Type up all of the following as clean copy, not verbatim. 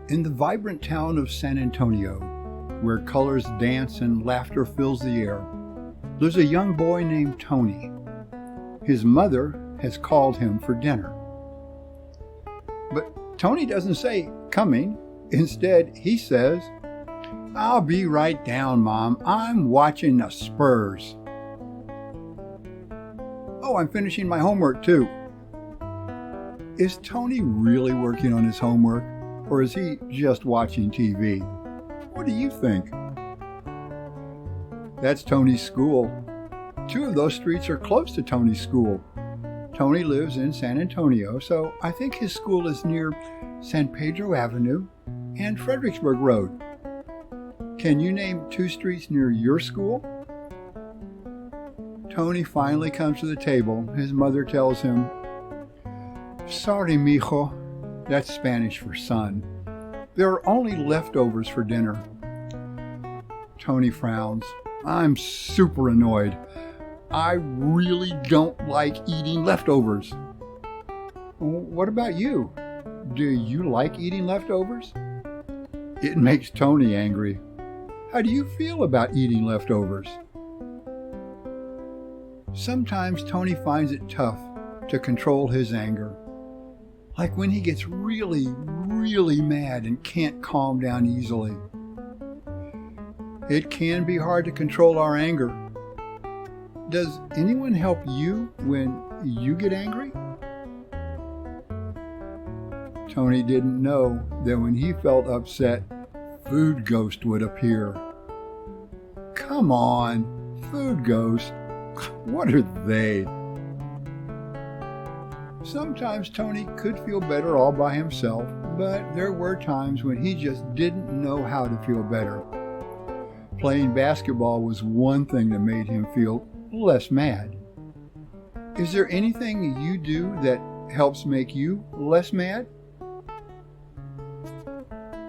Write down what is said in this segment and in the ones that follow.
In the vibrant town of San Antonio, where colors dance and laughter fills the air, there's a young boy named Tony. His mother has called him for dinner. But Tony doesn't say, "Coming." Instead, he says, "I'll be right down, Mom. I'm watching the Spurs." "Oh, I'm finishing my homework too." Is Tony really working on his homework, or is he just watching TV? What do you think? That's Tony's school. 2 of those streets are close to Tony's school. Tony lives in San Antonio, so I think his school is near San Pedro Avenue and Fredericksburg Road. Can you name 2 streets near your school? Tony finally comes to the table. His mother tells him, "Sorry, mijo." That's Spanish for son. "There are only leftovers for dinner." Tony frowns. "I'm super annoyed. I really don't like eating leftovers." "What about you? Do you like eating leftovers?" It makes Tony angry. "How do you feel about eating leftovers?" Sometimes Tony finds it tough to control his anger. Like when he gets really, really mad and can't calm down easily. It can be hard to control our anger. Does anyone help you when you get angry? Tony didn't know that when he felt upset, food ghosts would appear. Come on, food ghosts. What are they? Sometimes Tony could feel better all by himself, but there were times when he just didn't know how to feel better. Playing basketball was one thing that made him feel less mad. Is there anything you do that helps make you less mad?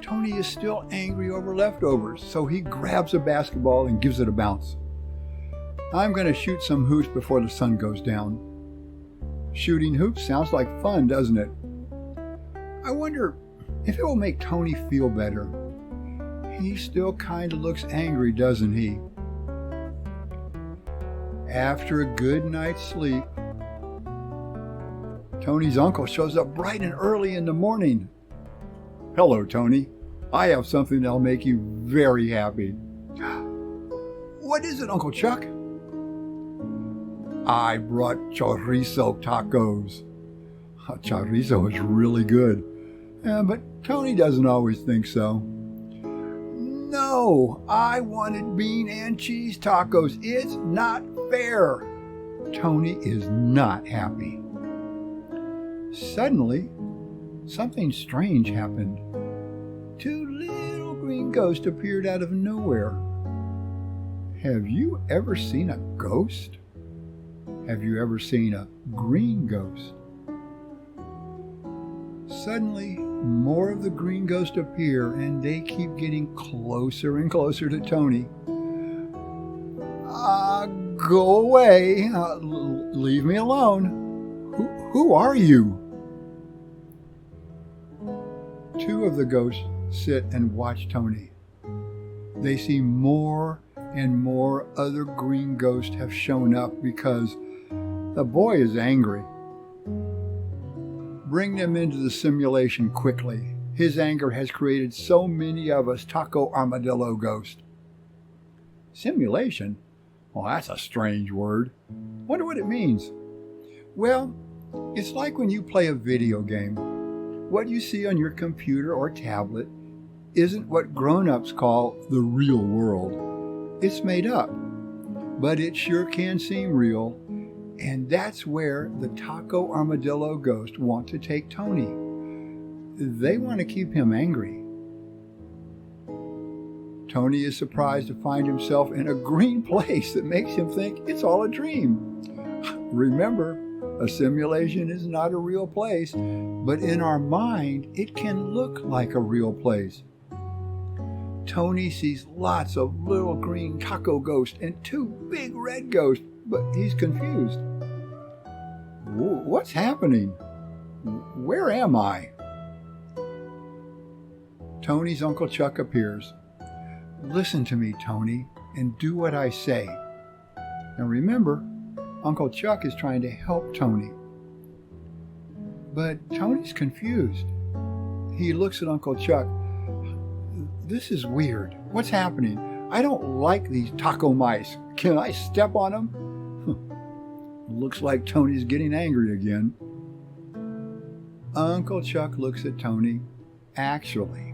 Tony is still angry over leftovers, so he grabs a basketball and gives it a bounce. "I'm going to shoot some hoops before the sun goes down." Shooting hoops sounds like fun, doesn't it? I wonder if it will make Tony feel better. He still kind of looks angry, doesn't he? After a good night's sleep, Tony's uncle shows up bright and early in the morning. "Hello, Tony. I have something that'll make you very happy." "What is it, Uncle Chuck?" "I brought chorizo tacos." Chorizo is really good, but Tony doesn't always think so. "No, I wanted bean and cheese tacos. It's not fair." Tony is not happy. Suddenly, something strange happened. 2 little green ghosts appeared out of nowhere. Have you ever seen a ghost? Have you ever seen a green ghost? Suddenly, more of the green ghosts appear, and they keep getting closer and closer to Tony. Go away. Leave me alone. Who are you?" 2 of the ghosts sit and watch Tony. They see more and more other green ghosts have shown up because the boy is angry. Bring them into the simulation quickly. His anger has created so many of us taco armadillo ghosts. Simulation? Well, that's a strange word. Wonder what it means. Well, it's like when you play a video game. What you see on your computer or tablet isn't what grown-ups call the real world. It's made up, but it sure can seem real, and that's where the taco armadillo ghosts want to take Tony. They want to keep him angry. Tony is surprised to find himself in a green place that makes him think it's all a dream. Remember, a simulation is not a real place, but in our mind, it can look like a real place. Tony sees lots of little green taco ghosts and 2 big red ghosts, but he's confused. What's happening? Where am I? Tony's Uncle Chuck appears. Listen to me, Tony, and do what I say. Now remember, Uncle Chuck is trying to help Tony. But Tony's confused. He looks at Uncle Chuck. This is weird. What's happening? I don't like these taco mice. Can I step on them? Looks like Tony's getting angry again. Uncle Chuck looks at Tony. Actually,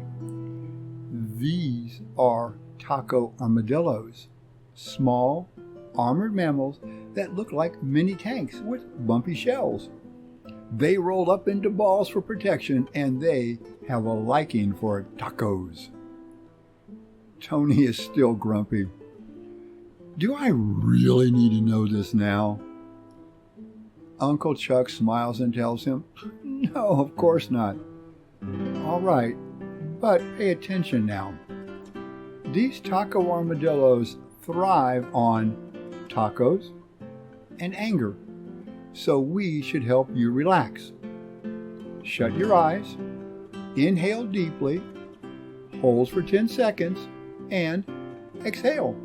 these are taco armadillos. Small, armored mammals that look like mini tanks with bumpy shells. They roll up into balls for protection, and they have a liking for tacos. Tony is still grumpy. Do I really need to know this now? Uncle Chuck smiles and tells him, No, of course not. All right, but pay attention now. These taco armadillos thrive on tacos and anger, so we should help you relax. Shut your eyes, inhale deeply, hold for 10 seconds, and exhale.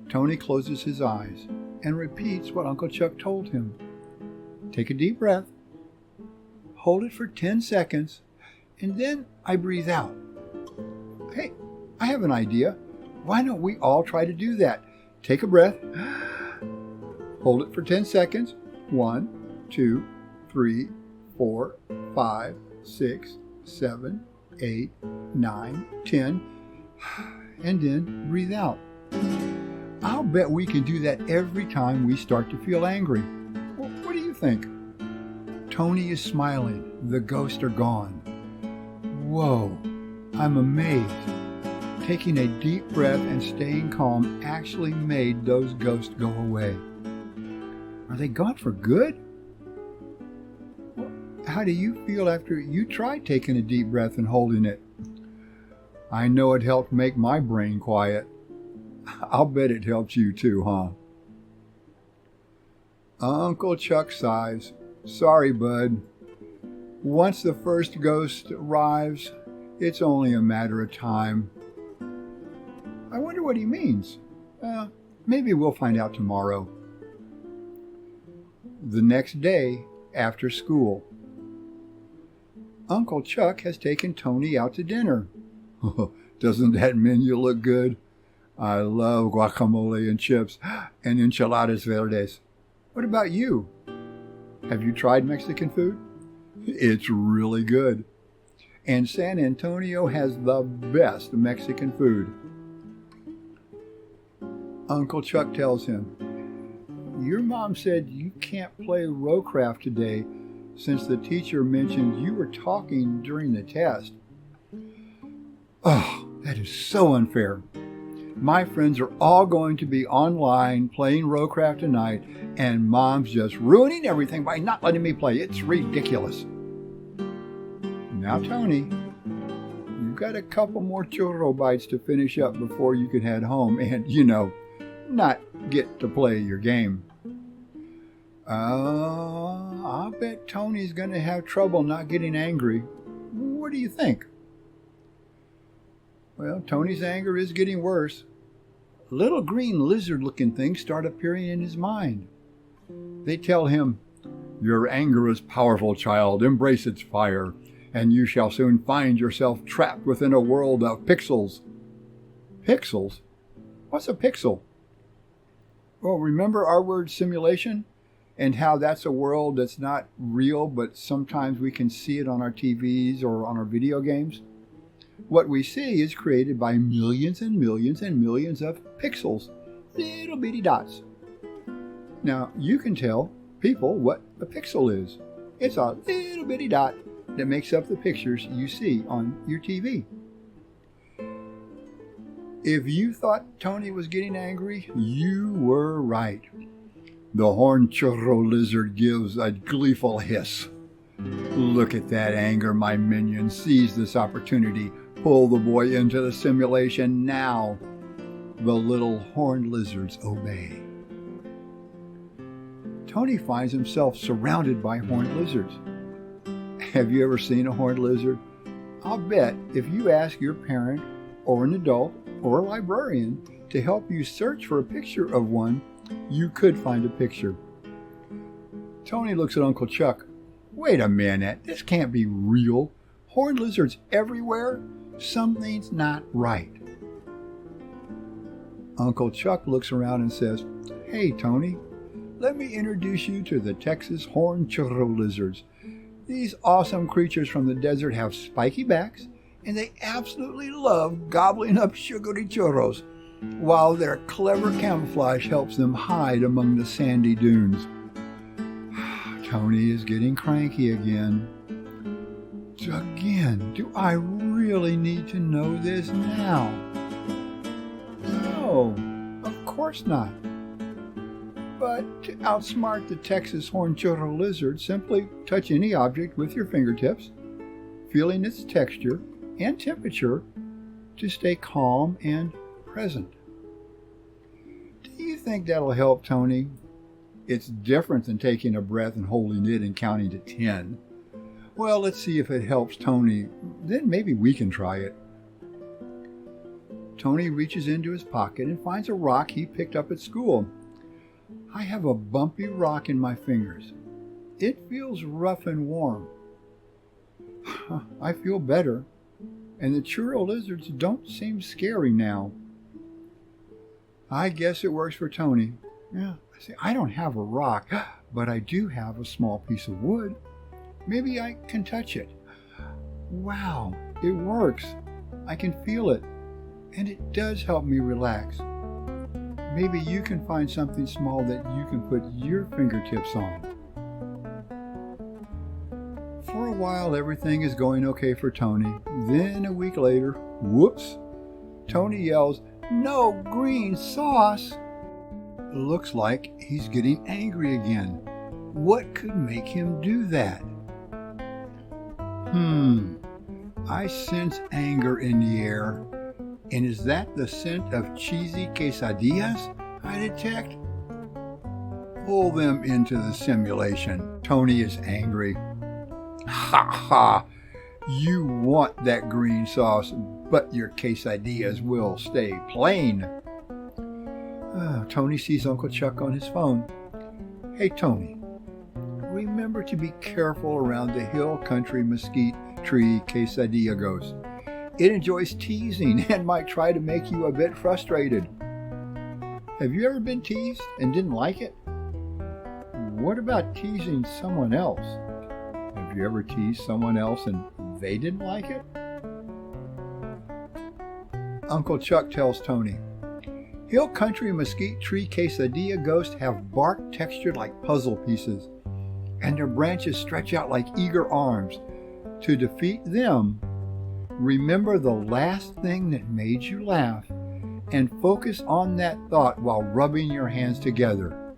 Tony closes his eyes and repeats what Uncle Chuck told him. Take a deep breath, hold it for 10 seconds, and then I breathe out. Hey, I have an idea. Why don't we all try to do that? Take a breath, hold it for 10 seconds. 1, 2, 3, 4, 5, 6, 7, 8, 9, 10, and then breathe out. I'll bet we can do that every time we start to feel angry. Well, what do you think? Tony is smiling. The ghosts are gone. Whoa, I'm amazed. Taking a deep breath and staying calm actually made those ghosts go away. Are they gone for good? Well, how do you feel after you tried taking a deep breath and holding it? I know it helped make my brain quiet. I'll bet it helps you too, huh? Uncle Chuck sighs. Sorry, bud. Once the first ghost arrives, it's only a matter of time. I wonder what he means. Maybe we'll find out tomorrow. The next day, after school, Uncle Chuck has taken Tony out to dinner. Doesn't that menu look good? I love guacamole and chips and enchiladas verdes. What about you? Have you tried Mexican food? It's really good. And San Antonio has the best Mexican food. Uncle Chuck tells him, Your mom said you can't play rowcraft today since the teacher mentioned you were talking during the test. Oh, that is so unfair. My friends are all going to be online playing rowcraft tonight, and Mom's just ruining everything by not letting me play. It's ridiculous. Now, Tony, you've got a couple more churro bites to finish up before you can head home and, not get to play your game. I'll bet Tony's going to have trouble not getting angry. What do you think? Well, Tony's anger is getting worse. Little green lizard-looking things start appearing in his mind. They tell him, Your anger is powerful, child. Embrace its fire, and you shall soon find yourself trapped within a world of pixels. Pixels? What's a pixel? Well, remember our word simulation? And how that's a world that's not real, but sometimes we can see it on our TVs or on our video games? What we see is created by millions and millions and millions of pixels, little bitty dots. Now, you can tell people what a pixel is. It's a little bitty dot that makes up the pictures you see on your TV. If you thought Tony was getting angry, you were right. The horned churro lizard gives a gleeful hiss. Look at that anger, my minion. Seize this opportunity. Pull the boy into the simulation now. The little horned lizards obey. Tony finds himself surrounded by horned lizards. Have you ever seen a horned lizard? I'll bet if you ask your parent or an adult or a librarian to help you search for a picture of one, you could find a picture. Tony looks at Uncle Chuck. Wait a minute, this can't be real. Horned lizards everywhere? Something's not right. Uncle Chuck looks around and says, Hey, Tony, let me introduce you to the Texas horned churro lizards. These awesome creatures from the desert have spiky backs, and they absolutely love gobbling up sugary churros, while their clever camouflage helps them hide among the sandy dunes. Tony is getting cranky again. Again, do I really need to know this now? No, of course not. But to outsmart the Texas horned churro lizard, simply touch any object with your fingertips, feeling its texture and temperature to stay calm and present. Do you think that'll help, Tony? It's different than taking a breath and holding it and counting to 10. Well, let's see if it helps Tony. Then maybe we can try it. Tony reaches into his pocket and finds a rock he picked up at school. I have a bumpy rock in my fingers. It feels rough and warm. I feel better, and the churro lizards don't seem scary now. I guess it works for Tony. Yeah, see, I don't have a rock, but I do have a small piece of wood. Maybe I can touch it. Wow, it works. I can feel it, and it does help me relax. Maybe you can find something small that you can put your fingertips on. For a while, everything is going okay for Tony. Then a week later, whoops, Tony yells, "No green sauce!" Looks like he's getting angry again. What could make him do that? I sense anger in the air. And is that the scent of cheesy quesadillas I detect? Pull them into the simulation. Tony is angry. Ha ha! You want that green sauce, but your quesadillas will stay plain. Tony sees Uncle Chuck on his phone. Hey, Tony, remember to be careful around the hill country mesquite tree quesadilla ghost. It enjoys teasing and might try to make you a bit frustrated. Have you ever been teased and didn't like it? What about teasing someone else? Have you ever teased someone else and they didn't like it? Uncle Chuck tells Tony, Hill country mesquite tree quesadilla ghosts have bark textured like puzzle pieces, and their branches stretch out like eager arms. To defeat them, remember the last thing that made you laugh and focus on that thought while rubbing your hands together.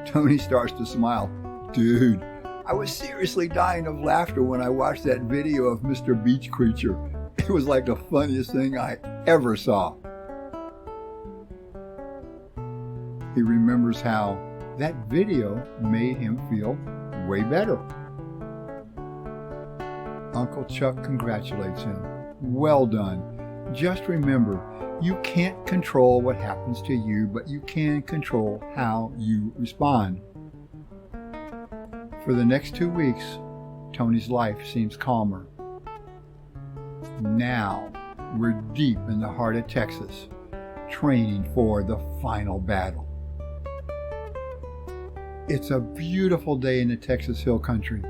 Tony starts to smile. Dude, I was seriously dying of laughter when I watched that video of Mr. Beach Creature. It was like the funniest thing I ever saw. He remembers how that video made him feel way better. Uncle Chuck congratulates him. Well done. Just remember, you can't control what happens to you, but you can control how you respond. For the next 2 weeks, Tony's life seems calmer. Now, we're deep in the heart of Texas, training for the final battle. It's a beautiful day in the Texas Hill Country.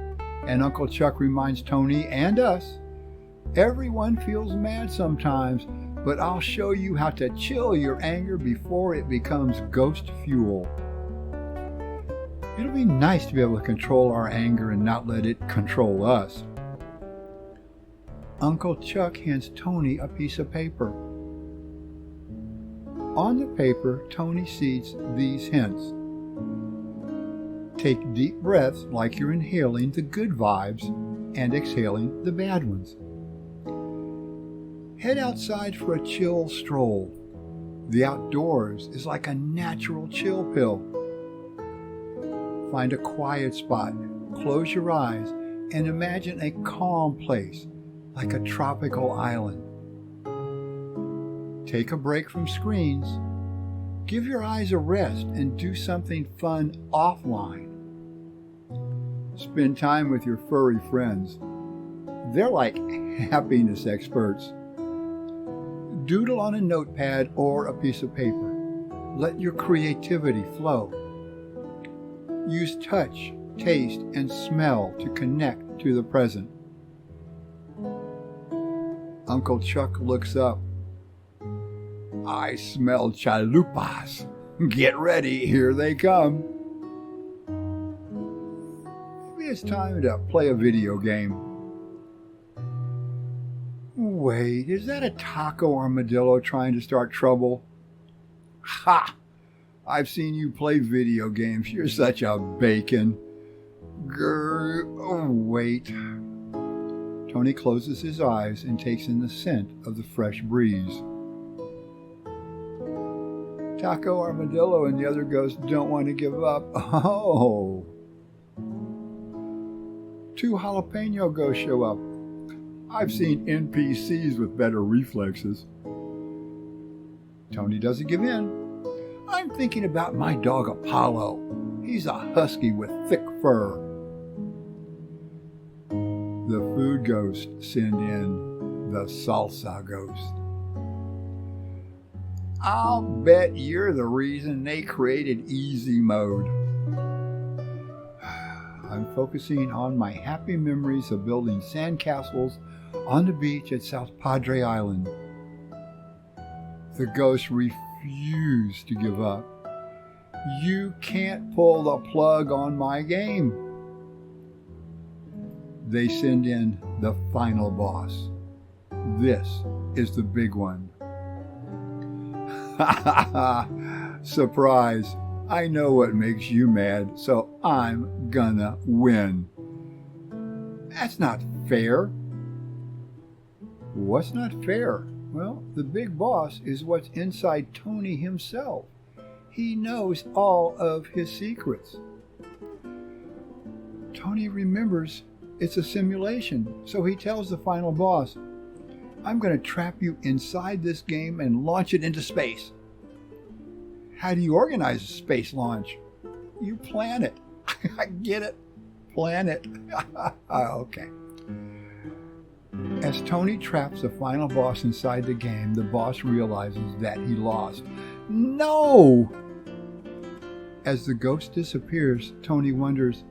And Uncle Chuck reminds Tony and us, everyone feels mad sometimes, but I'll show you how to chill your anger before it becomes ghost fuel. It'll be nice to be able to control our anger and not let it control us. Uncle Chuck hands Tony a piece of paper. On the paper, Tony sees these hints. Take deep breaths like you're inhaling the good vibes and exhaling the bad ones. Head outside for a chill stroll. The outdoors is like a natural chill pill. Find a quiet spot, close your eyes, and imagine a calm place like a tropical island. Take a break from screens. Give your eyes a rest and do something fun offline. Spend time with your furry friends. They're like happiness experts. Doodle on a notepad or a piece of paper. Let your creativity flow. Use touch, taste, and smell to connect to the present. Uncle Chuck looks up. I smell chalupas. Get ready, here they come. Maybe it's time to play a video game. Wait, is that a taco armadillo trying to start trouble? Ha! I've seen you play video games. You're such a bacon. Oh, wait. Tony closes his eyes and takes in the scent of the fresh breeze. Taco Armadillo and the other ghosts don't want to give up. Oh. 2 jalapeno ghosts show up. I've seen NPCs with better reflexes. Tony doesn't give in. I'm thinking about my dog Apollo. He's a husky with thick fur. The food ghosts send in the salsa ghost. I'll bet you're the reason they created easy mode. I'm focusing on my happy memories of building sandcastles on the beach at South Padre Island. The ghosts refuse to give up. You can't pull the plug on my game. They send in the final boss. This is the big one. Ha ha ha! Surprise! I know what makes you mad, so I'm gonna win. That's not fair. What's not fair? Well, the big boss is what's inside Tony himself. He knows all of his secrets. Tony remembers it's a simulation, so he tells the final boss, I'm going to trap you inside this game and launch it into space. How do you organize a space launch? You plan it. I get it. Plan it. Okay. As Tony traps the final boss inside the game, the boss realizes that he lost. No! As the ghost disappears, Tony wonders,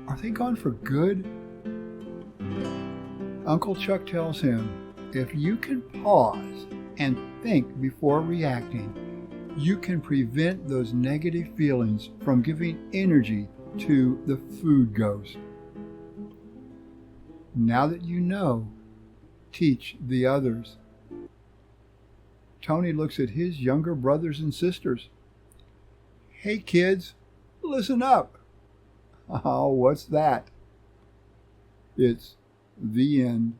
are they gone for good? Uncle Chuck tells him, if you can pause and think before reacting, you can prevent those negative feelings from giving energy to the food ghost. Now that you know, teach the others. Tony looks at his younger brothers and sisters. Hey kids, listen up. Oh, what's that? It's the end.